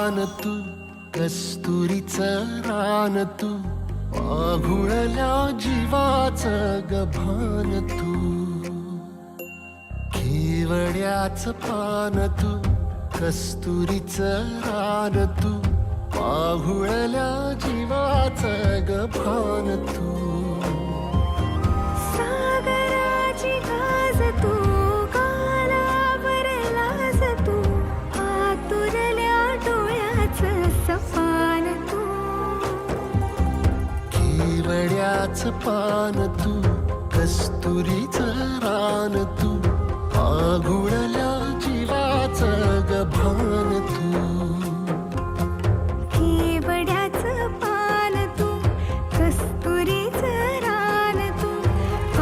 पान तू, कस्तुरीचं रान तू, आघुळल्या जीवाचं गभान तू. केवड्याचं पान तू, कस्तुरीचं रान तू, आघुळल्या जीवाचं गभान तू. सागराची गाज तू, कालावर लाज तू, आतुरल्या डोळ्याचं सपान तू. केवड्याचं पान तू, कस्तुरीचं रान तू, आघुळल्या जीवाचं गभान तू. केवड्याचं पान तू, कस्तुरीचं रान तू,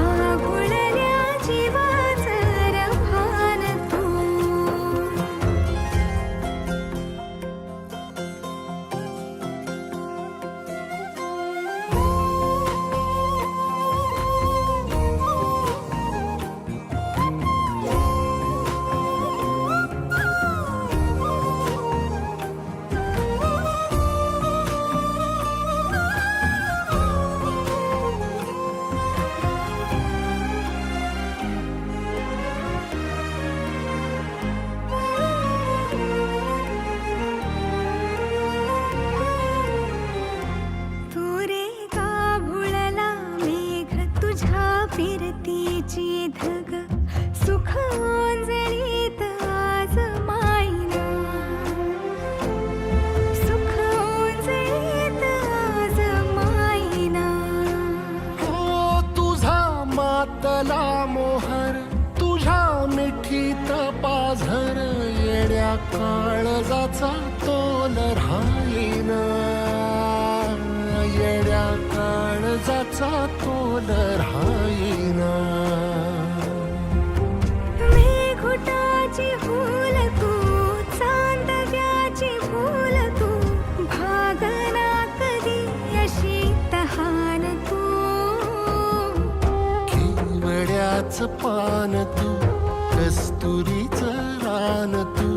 आघुळल्या जीवाचं रभान तू. फिरतीची धग सुख ओंजळीत आज मायना, सुख ओंजळीत आज मायना. हो तुझा मातला मोहर, तुझ्या मिठीत पाझर, येड्या काळजाचा तोल राहीना, येड्या काळजाचा तोल राहीना. मेघुटाची फूल तू, चांदव्याची फूल तू, भागना कधी अशी तहान तू. केवड्याचं पान तू, कस्तुरीचं रान तू,